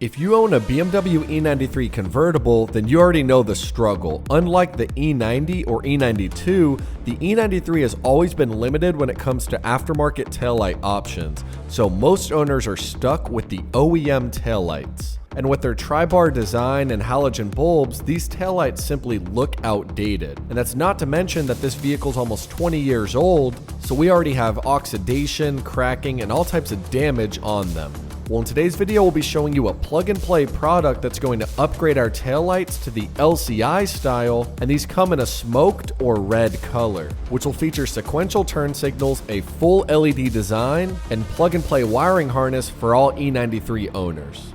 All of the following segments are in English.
If you own a BMW E93 Convertible, then you already know the struggle. Unlike the E90 or E92, the E93 has always been limited when it comes to aftermarket taillight options, so most owners are stuck with the OEM taillights. And with their tri-bar design and halogen bulbs, these taillights simply look outdated. And that's not to mention that this vehicle's almost 20 years old, so we already have oxidation, cracking, and all types of damage on them. Well, in today's video, we'll be showing you a plug-and-play product that's going to upgrade our taillights to the LCI style, and these come in a smoked or red color, which will feature sequential turn signals, a full LED design, and plug-and-play wiring harness for all E93 owners.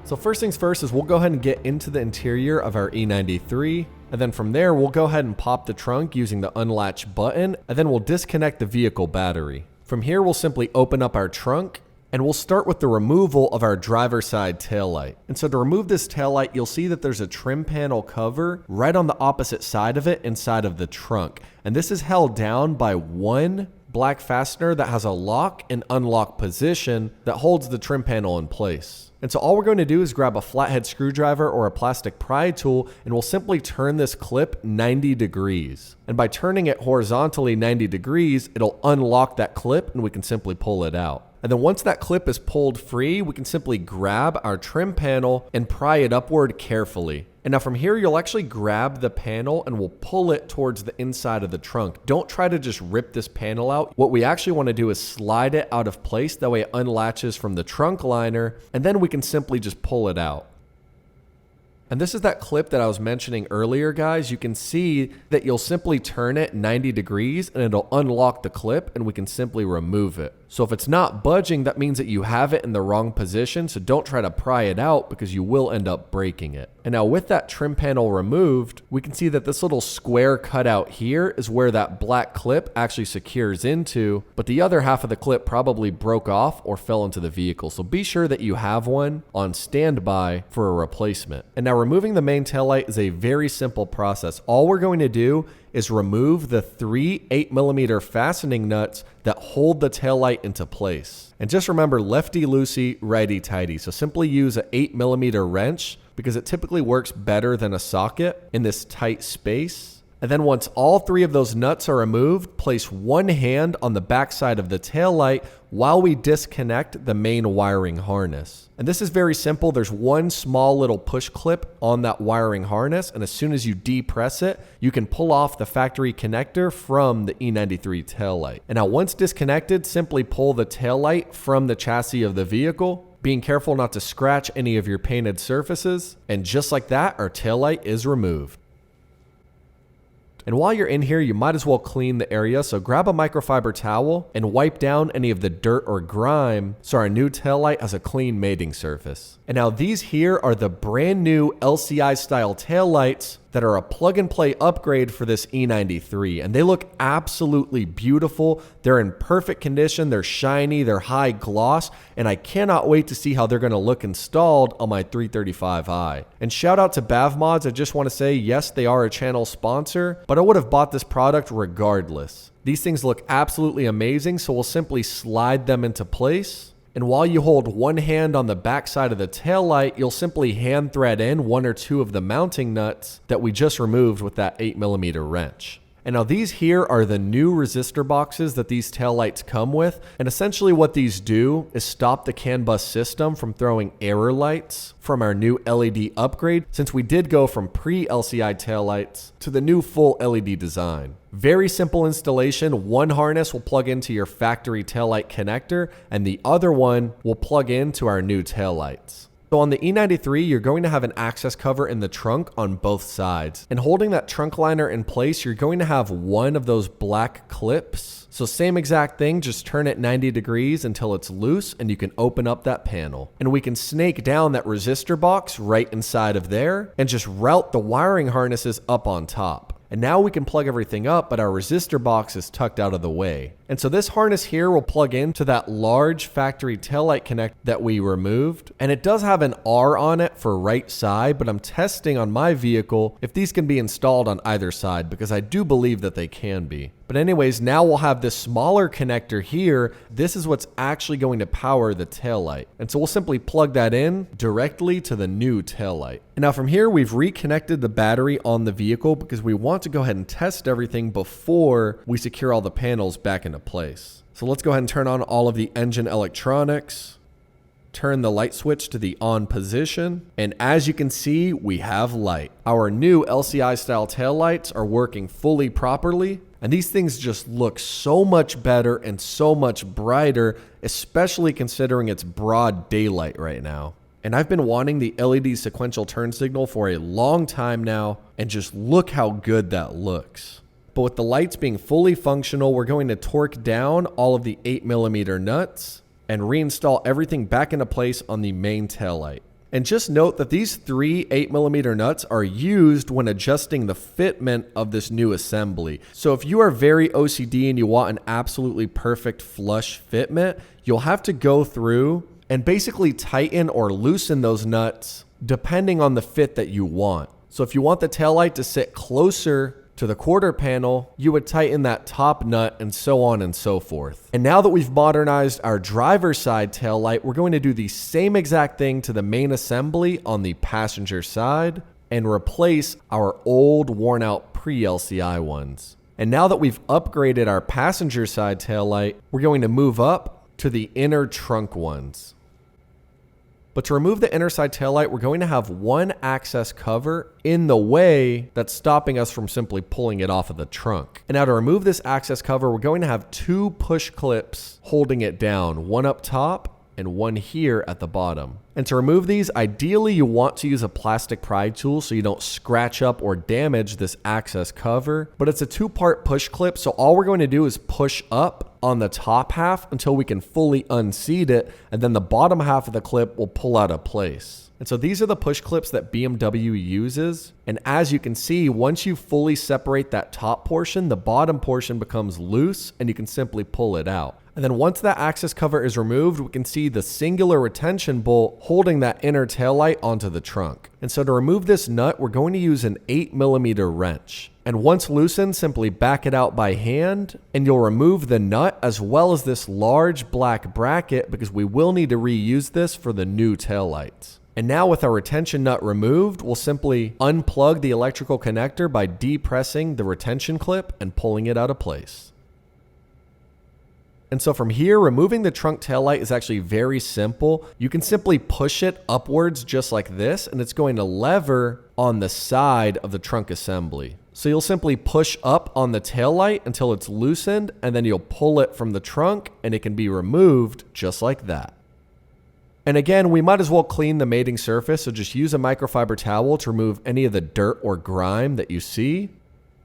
So first things first is we'll go ahead and get into the interior of our E93, and then from there, we'll go ahead and pop the trunk using the unlatch button, and then we'll disconnect the vehicle battery. From here, we'll simply open up our trunk, and we'll start with the removal of our driver's side taillight. And so to remove this taillight, you'll see that there's a trim panel cover right on the opposite side of it inside of the trunk. And this is held down by one black fastener that has a lock and unlock position that holds the trim panel in place. And so all we're going to do is grab a flathead screwdriver or a plastic pry tool, and we'll simply turn this clip 90 degrees. And by turning it horizontally 90 degrees, it'll unlock that clip and we can simply pull it out. And then once that clip is pulled free, we can simply grab our trim panel and pry it upward carefully. And now from here, you'll actually grab the panel and we'll pull it towards the inside of the trunk. Don't try to just rip this panel out. What we actually want to do is slide it out of place. That way it unlatches from the trunk liner, and then we can simply just pull it out. And this is that clip that I was mentioning earlier, guys. You can see that you'll simply turn it 90 degrees and it'll unlock the clip and we can simply remove it. So if it's not budging, that means that you have it in the wrong position, so don't try to pry it out because you will end up breaking it. And now with that trim panel removed, we can see that this little square cutout here is where that black clip actually secures into, but the other half of the clip probably broke off or fell into the vehicle. So be sure that you have one on standby for a replacement. And now removing the main taillight is a very simple process. All we're going to do is remove the three 8mm fastening nuts that hold the taillight into place. And just remember, lefty loosey, righty tighty. So simply use an 8mm wrench because it typically works better than a socket in this tight space. And then once all three of those nuts are removed, place one hand on the backside of the taillight while we disconnect the main wiring harness. And this is very simple. There's one small little push clip on that wiring harness, and as soon as you depress it, you can pull off the factory connector from the E93 taillight. And now once disconnected, simply pull the taillight from the chassis of the vehicle, being careful not to scratch any of your painted surfaces. And just like that, our taillight is removed. And while you're in here, you might as well clean the area. So grab a microfiber towel and wipe down any of the dirt or grime so our new taillight has a clean mating surface. And now these here are the brand new LCI style taillights that are a plug-and-play upgrade for this E93, and they look absolutely beautiful. They're in perfect condition, they're shiny, they're high gloss, and I cannot wait to see how they're going to look installed on my 335i. And shout out to BavMods. I just want to say, yes, they are a channel sponsor, but I would have bought this product regardless. These things look absolutely amazing, so we'll simply slide them into place. And while you hold one hand on the back side of the taillight, you'll simply hand thread in one or two of the mounting nuts that we just removed with that 8mm wrench. And now these here are the new resistor boxes that these taillights come with. And essentially what these do is stop the CAN bus system from throwing error lights from our new LED upgrade, since we did go from pre-LCI taillights to the new full LED design. Very simple installation. One harness will plug into your factory taillight connector, and the other one will plug into our new taillights. So on the E93, you're going to have an access cover in the trunk on both sides. And holding that trunk liner in place, you're going to have one of those black clips. So same exact thing, just turn it 90 degrees until it's loose and you can open up that panel. And we can snake down that resistor box right inside of there and just route the wiring harnesses up on top. And now we can plug everything up, but our resistor box is tucked out of the way. And so this harness here will plug into that large factory taillight connect that we removed. And it does have an R on it for right side, but I'm testing on my vehicle if these can be installed on either side because I do believe that they can be. But anyways, now we'll have this smaller connector here. This is what's actually going to power the taillight. And so we'll simply plug that in directly to the new taillight. And now from here, we've reconnected the battery on the vehicle because we want to go ahead and test everything before we secure all the panels back into place. So let's go ahead and turn on all of the engine electronics. Turn the light switch to the on position, and as you can see, we have light. Our new LCI style taillights are working fully properly, and these things just look so much better and so much brighter, especially considering it's broad daylight right now. And I've been wanting the LED sequential turn signal for a long time now, and just look how good that looks. But with the lights being fully functional, we're going to torque down all of the 8mm nuts and reinstall everything back into place on the main taillight. And just note that these 3 8mm nuts are used when adjusting the fitment of this new assembly. So if you are very OCD and you want an absolutely perfect flush fitment, you'll have to go through and basically tighten or loosen those nuts depending on the fit that you want. So if you want the taillight to sit closer to the quarter panel, you would tighten that top nut and so on and so forth. And now that we've modernized our driver's side taillight, we're going to do the same exact thing to the main assembly on the passenger side and replace our old worn out pre-LCI ones. And now that we've upgraded our passenger side taillight, we're going to move up to the inner trunk ones. But to remove the inner side taillight, we're going to have one access cover in the way that's stopping us from simply pulling it off of the trunk. And now to remove this access cover, we're going to have 2 push clips holding it down, one up top and one here at the bottom. And to remove these, ideally you want to use a plastic pry tool so you don't scratch up or damage this access cover. But it's a 2-part push clip, so all we're going to do is push up on the top half until we can fully unseat it, and then the bottom half of the clip will pull out of place. And so these are the push clips that BMW uses. And as you can see, once you fully separate that top portion, the bottom portion becomes loose and you can simply pull it out. And then once that access cover is removed, we can see the singular retention bolt holding that inner taillight onto the trunk. And so to remove this nut, we're going to use an 8mm wrench. And once loosened, simply back it out by hand, and you'll remove the nut as well as this large black bracket because we will need to reuse this for the new taillights. And now with our retention nut removed, we'll simply unplug the electrical connector by depressing the retention clip and pulling it out of place. And so from here, removing the trunk taillight is actually very simple. You can simply push it upwards just like this, and it's going to lever on the side of the trunk assembly. So you'll simply push up on the taillight until it's loosened, and then you'll pull it from the trunk and it can be removed just like that. And again, we might as well clean the mating surface, so just use a microfiber towel to remove any of the dirt or grime that you see.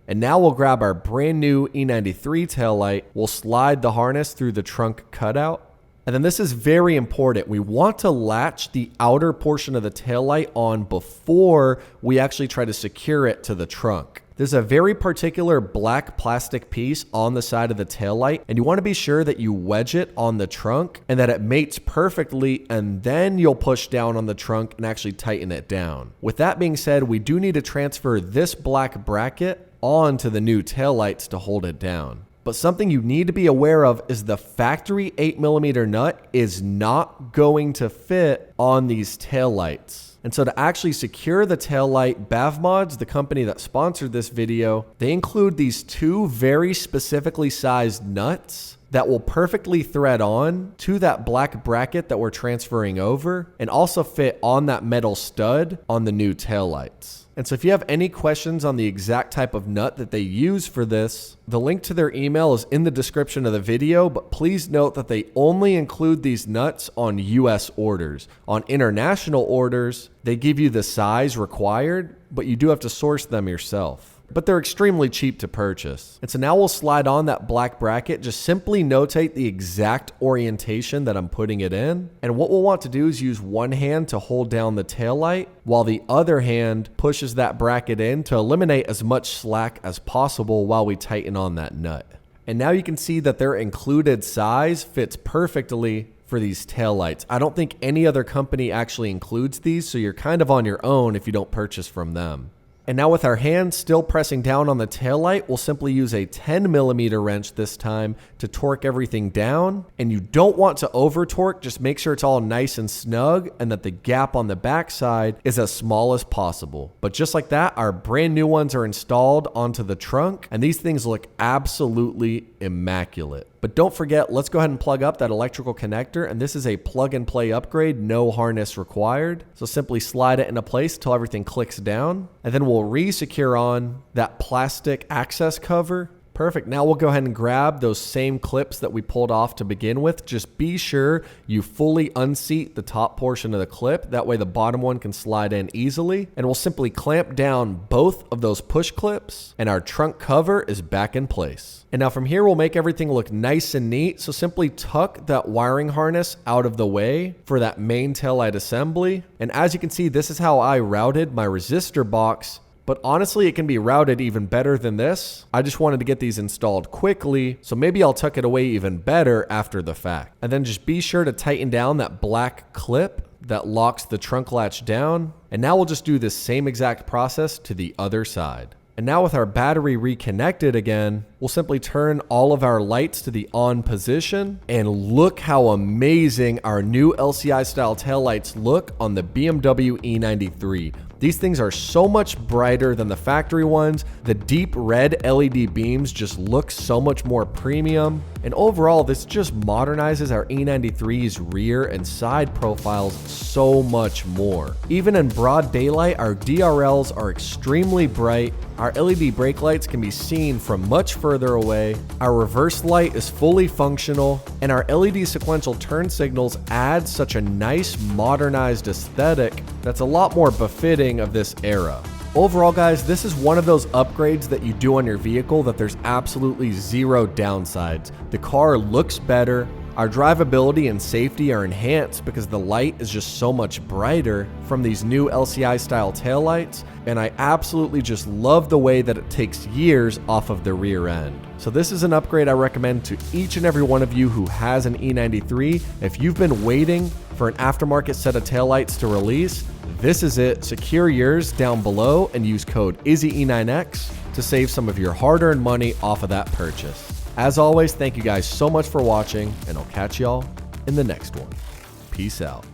And now we'll grab our brand new E93 taillight, we'll slide the harness through the trunk cutout. And then this is very important. We want to latch the outer portion of the taillight on before we actually try to secure it to the trunk. There's a very particular black plastic piece on the side of the taillight, and you want to be sure that you wedge it on the trunk and that it mates perfectly, and then you'll push down on the trunk and actually tighten it down. With that being said, we do need to transfer this black bracket onto the new taillights to hold it down. But something you need to be aware of is the factory 8mm nut is not going to fit on these taillights. And so to actually secure the taillight, BavMods, the company that sponsored this video, they include these 2 very specifically sized nuts that will perfectly thread on to that black bracket that we're transferring over and also fit on that metal stud on the new taillights. And so if you have any questions on the exact type of nut that they use for this, the link to their email is in the description of the video, but please note that they only include these nuts on US orders. On international orders, they give you the size required, but you do have to source them yourself. But they're extremely cheap to purchase. And so now we'll slide on that black bracket. Just simply notate the exact orientation that I'm putting it in. And what we'll want to do is use one hand to hold down the taillight while the other hand pushes that bracket in to eliminate as much slack as possible while we tighten on that nut. And now you can see that their included size fits perfectly for these taillights. I don't think any other company actually includes these, so you're kind of on your own if you don't purchase from them. And now with our hands still pressing down on the taillight, we'll simply use a 10mm wrench this time to torque everything down. And you don't want to over torque, just make sure it's all nice and snug and that the gap on the backside is as small as possible. But just like that, our brand new ones are installed onto the trunk, and these things look absolutely immaculate. But don't forget, let's go ahead and plug up that electrical connector, and this is a plug and play upgrade, no harness required. So simply slide it into place until everything clicks down, and then we'll re-secure on that plastic access cover. Perfect. Now we'll go ahead and grab those same clips that we pulled off to begin with. Just be sure you fully unseat the top portion of the clip. That way the bottom one can slide in easily. And we'll simply clamp down both of those push clips and our trunk cover is back in place. And now from here, we'll make everything look nice and neat. So simply tuck that wiring harness out of the way for that main taillight assembly. And as you can see, this is how I routed my resistor box. But honestly, it can be routed even better than this. I just wanted to get these installed quickly, so maybe I'll tuck it away even better after the fact. And then just be sure to tighten down that black clip that locks the trunk latch down. And now we'll just do this same exact process to the other side. And now with our battery reconnected again, we'll simply turn all of our lights to the on position. And look how amazing our new LCI style taillights look on the BMW E93. These things are so much brighter than the factory ones. The deep red LED beams just look so much more premium. And overall, this just modernizes our E93's rear and side profiles so much more. Even in broad daylight, our DRLs are extremely bright. Our LED brake lights can be seen from much further away. Our reverse light is fully functional, and our LED sequential turn signals add such a nice modernized aesthetic that's a lot more befitting of this era. Overall, guys, this is one of those upgrades that you do on your vehicle that there's absolutely zero downsides. The car looks better. Our drivability and safety are enhanced because the light is just so much brighter from these new LCI style taillights, and I absolutely just love the way that it takes years off of the rear end. So this is an upgrade I recommend to each and every one of you who has an E93. If you've been waiting for an aftermarket set of taillights to release, this is it. Secure yours down below and use code IZZYE9X to save some of your hard-earned money off of that purchase. As always, thank you guys so much for watching, and I'll catch y'all in the next one. Peace out.